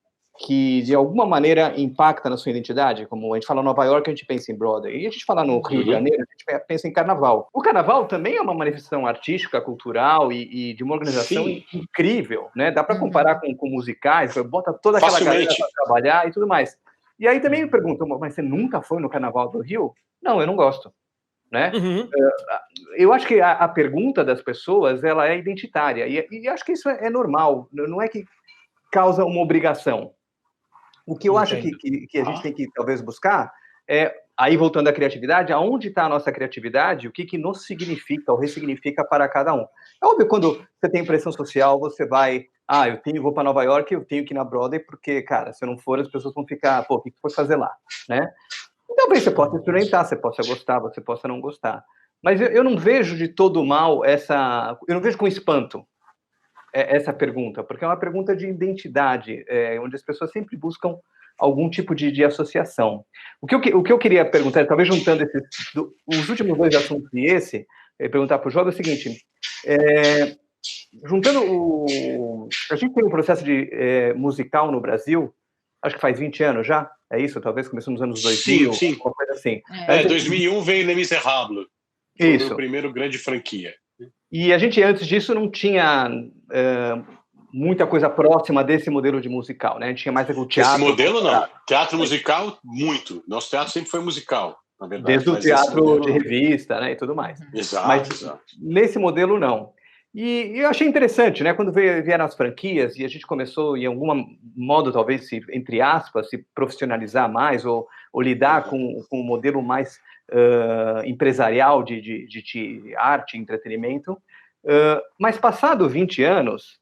E: que, de alguma maneira, impacta na sua identidade, como a gente fala em Nova York, a gente pensa em Broadway, e a gente fala no Rio de Janeiro, a gente pensa em carnaval. O carnaval também é uma manifestação artística, cultural e de uma organização incrível, né? Dá para comparar com musicais, bota toda aquela galera para trabalhar e tudo mais. E aí também me perguntam, mas você nunca foi no Carnaval do Rio? Não, eu não gosto, né?
B: Uhum.
E: Eu acho que a pergunta das pessoas, ela é identitária, e acho que isso é normal, não é que causa uma obrigação. O que eu acho que a gente tem que talvez buscar aí voltando à criatividade, aonde está a nossa criatividade, o que nos significa ou ressignifica para cada um. É óbvio, quando você tem pressão social, você vai, vou para Nova York, eu tenho que ir na Broadway, porque, cara, se eu não for, as pessoas vão ficar, o que você foi fazer lá, né? E talvez você possa experimentar, você possa gostar, você possa não gostar. Mas eu não vejo de todo mal eu não vejo com espanto essa pergunta, porque é uma pergunta de identidade, onde as pessoas sempre buscam algum tipo de associação. O que eu queria perguntar, talvez juntando os últimos dois assuntos e esse, perguntar para o João é o seguinte, juntando a gente tem um processo de musical no Brasil, acho que faz 20 anos já, é isso? Talvez começou nos anos 2000,
F: sim.
E: uma coisa assim.
F: 2001 veio Les Misérables, foi o primeiro grande franquia.
E: E a gente, antes disso, não tinha muita coisa próxima desse modelo de musical, né? A gente tinha mais o teatro.
F: Esse modelo, não. Teatro musical, muito. Nosso teatro sempre foi musical, na verdade.
E: Desde o teatro de revista, né? E tudo mais.
F: Exato,
E: mas nesse modelo, não. E eu achei interessante, né? Quando vieram as franquias e a gente começou, em algum modo, talvez, entre aspas, se profissionalizar mais ou lidar com um modelo mais empresarial de arte e entretenimento. Mas, passado 20 anos,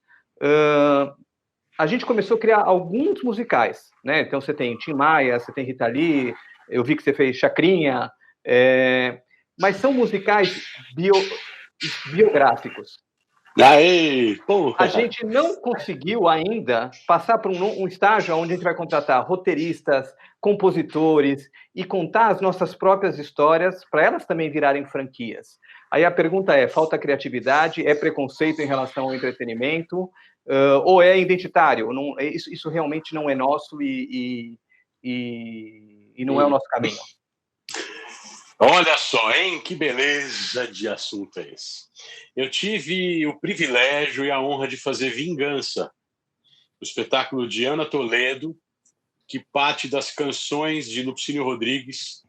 E: a gente começou a criar alguns musicais, né? Então, você tem Tim Maia, você tem Rita Lee, eu vi que você fez Chacrinha, mas são musicais biográficos. A gente não conseguiu ainda passar por um estágio onde a gente vai contratar roteiristas, compositores e contar as nossas próprias histórias para elas também virarem franquias. Aí a pergunta é, falta criatividade? É preconceito em relação ao entretenimento? Ou é identitário? Não, isso realmente não é nosso e não é o nosso caminho.
F: Olha só, hein? Que beleza de assunto é esse. Eu tive o privilégio e a honra de fazer Vingança, o espetáculo de Ana Toledo, que parte das canções de Lupicínio Rodrigues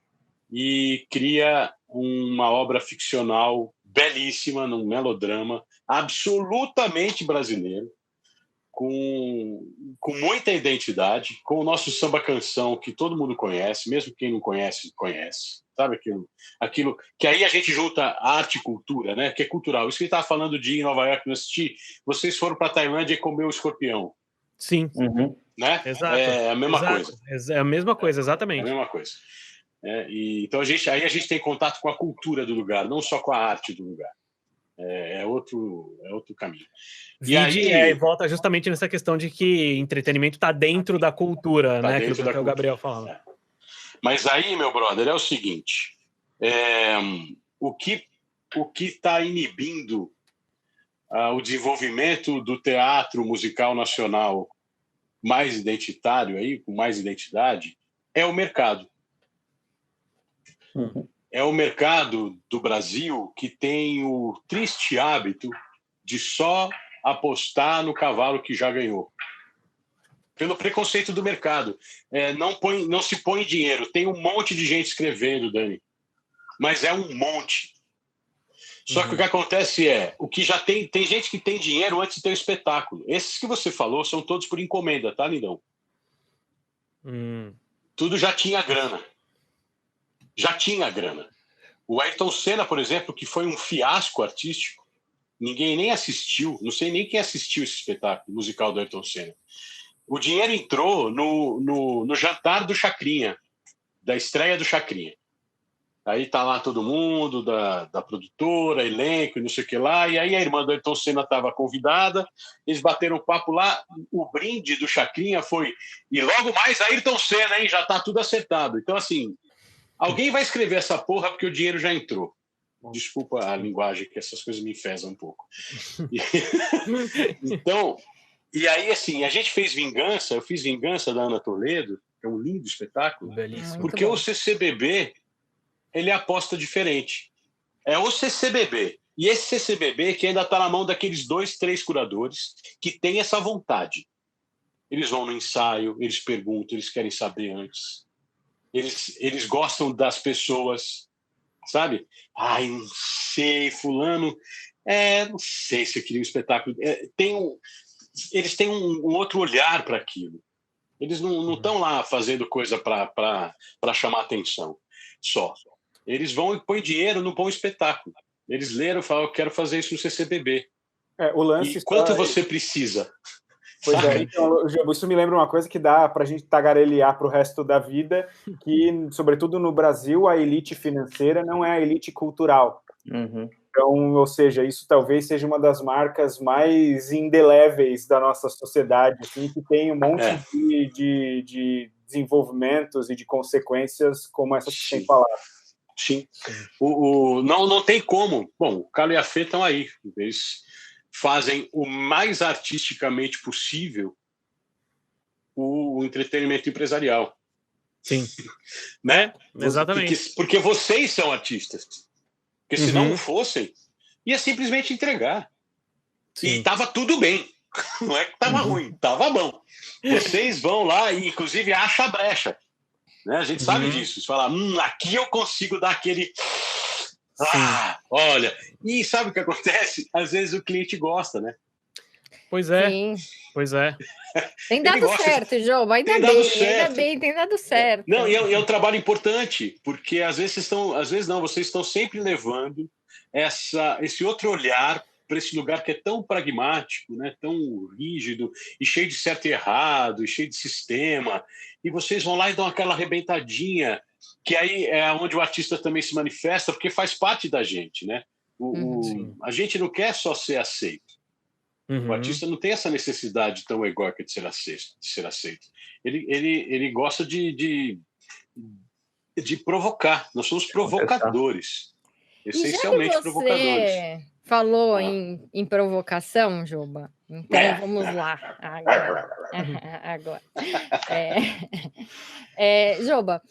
F: e cria uma obra ficcional belíssima, num melodrama absolutamente brasileiro, com muita identidade, com o nosso samba-canção que todo mundo conhece, mesmo quem não conhece, conhece. Sabe aquilo que aí a gente junta arte e cultura, né? Que é cultural. Isso que ele estava falando de ir em Nova York, não assisti. Vocês foram para a Tailândia e comer o escorpião.
B: Sim.
F: Né?
B: Exato.
F: É a mesma coisa.
B: É a mesma coisa, exatamente.
F: É a mesma coisa. Então aí a gente tem contato com a cultura do lugar, não só com a arte do lugar. É outro caminho. E aí
B: volta justamente nessa questão de que entretenimento está dentro da cultura, né? Aquilo que o Gabriel falava.
F: Mas aí, meu brother, é o seguinte: o que está inibindo o desenvolvimento do teatro musical nacional mais identitário, aí, com mais identidade, é o mercado. É o mercado do Brasil que tem o triste hábito de só apostar no cavalo que já ganhou. Pelo preconceito do mercado. Não se põe dinheiro. Tem um monte de gente escrevendo, Dani. Mas é um monte. Só que o que acontece o que já tem gente que tem dinheiro antes de ter o espetáculo. Esses que você falou são todos por encomenda, tá, Lindão? Tudo já tinha grana. Já tinha grana. O Ayrton Senna, por exemplo, que foi um fiasco artístico, ninguém nem assistiu, não sei nem quem assistiu esse espetáculo musical do Ayrton Senna. O dinheiro entrou no jantar do Chacrinha, da estreia do Chacrinha. Aí tá lá todo mundo, da produtora, elenco e não sei o que lá, e aí a irmã do Ayrton Senna estava convidada, eles bateram papo lá, o brinde do Chacrinha foi, e logo mais Ayrton Senna, hein, já tá tudo acertado. Então, assim, alguém vai escrever essa porra porque o dinheiro já entrou. Desculpa a linguagem, que essas coisas me enfesam um pouco. Então, e aí, assim, a gente fez Vingança, eu fiz Vingança da Ana Toledo, que é um lindo espetáculo,
B: belíssimo.
F: Porque o CCBB, ele aposta diferente. É o CCBB. E esse CCBB que ainda está na mão daqueles 2, 3 curadores que têm essa vontade. Eles vão no ensaio, eles perguntam, eles querem saber antes. Eles gostam das pessoas, sabe? Ai, não sei, fulano... não sei se eu queria um espetáculo... eles têm um outro olhar para aquilo. Eles não estão lá fazendo coisa para chamar atenção só. Eles vão e põem dinheiro no bom espetáculo. Eles leram e falam, eu quero fazer isso no CCBB.
D: O lance
F: e quanto você precisa?
D: Pois então, isso me lembra uma coisa que dá para a gente tagareliar para o resto da vida, que, sobretudo no Brasil, a elite financeira não é a elite cultural. Então, ou seja, isso talvez seja uma das marcas mais indeléveis da nossa sociedade, assim, que tem um monte de desenvolvimentos e de consequências como essas que tem falado.
F: Sim. Não tem como. Bom, o Carlos e a Fê estão aí. Eles fazem o mais artisticamente possível o entretenimento empresarial.
B: Sim.
F: Né?
B: Exatamente.
F: Porque vocês são artistas. Porque se não fossem, ia simplesmente entregar. Sim. E estava tudo bem. Não é que estava ruim, estava bom. Vocês vão lá e, inclusive, acham a brecha. Né? A gente sabe disso. Você fala, aqui eu consigo dar aquele... olha. E sabe o que acontece? Às vezes o cliente gosta, né?
B: Pois é.
C: Sim.
B: Pois é.
C: Tem dado certo, João. Ainda bem, tem dado certo.
F: Não, e é um trabalho importante, porque às vezes vocês estão sempre levando esse outro olhar para esse lugar que é tão pragmático, né? Tão rígido, e cheio de certo e errado, e cheio de sistema. E vocês vão lá e dão aquela arrebentadinha, que aí é onde o artista também se manifesta, porque faz parte da gente, né? A gente não quer só ser aceito. O artista não tem essa necessidade tão egóica de ser aceito. Ele gosta de provocar. Nós somos provocadores. Essencialmente provocadores.
C: Você falou em provocação, Juba. Então vamos lá. Agora. Juba,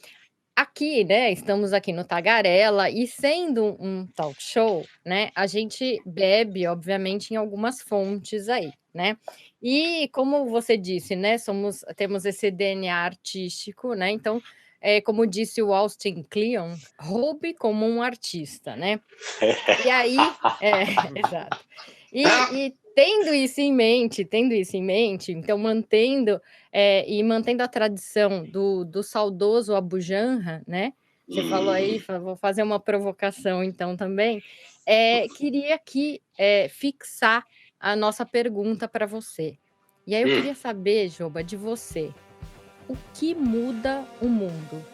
C: aqui, né? Estamos aqui no Tagarela e sendo um talk show, né? A gente bebe, obviamente, em algumas fontes aí, né? E como você disse, né? Temos esse DNA artístico, né? Então, como disse o Austin Kleon, roube como um artista, né? E aí, exato. E Tendo isso em mente, então mantendo a tradição do saudoso Abu Janra, né? Você falou aí, vou fazer uma provocação então também. Queria aqui fixar a nossa pergunta para você. E aí eu queria saber, Joba, de você, o que muda o mundo?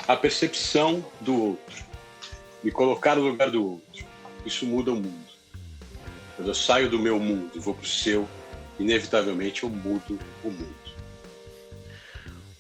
F: A percepção do outro. Me colocar no lugar do outro. Isso muda o mundo. Quando eu saio do meu mundo e vou pro seu, inevitavelmente eu mudo o mundo.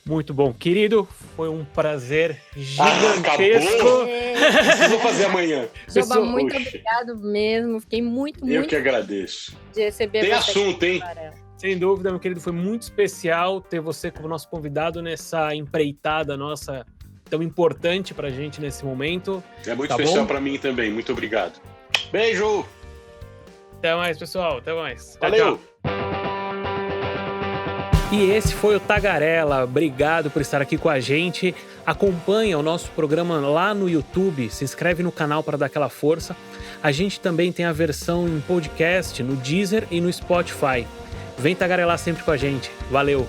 B: Muito bom. Querido, foi um prazer gigantesco.
F: Acabou? Preciso fazer amanhã.
C: Joba, muito obrigado mesmo. Fiquei muito
F: Eu que agradeço.
C: de receber
F: Tem
C: você
F: assunto,
C: aqui,
F: hein?
C: Varela.
B: Sem dúvida, meu querido, foi muito especial ter você como nosso convidado nessa empreitada nossa tão importante pra gente nesse momento.
F: É muito
B: Tá
F: especial
B: bom?
F: para mim também. Muito obrigado. Beijo!
B: Até mais, pessoal. Até mais. Tchau,
F: Valeu!
B: tchau. E esse foi o Tagarela. Obrigado por estar aqui com a gente. Acompanha o nosso programa lá no YouTube. Se inscreve no canal para dar aquela força. A gente também tem a versão em podcast no Deezer e no Spotify. Vem tagarelar sempre com a gente. Valeu!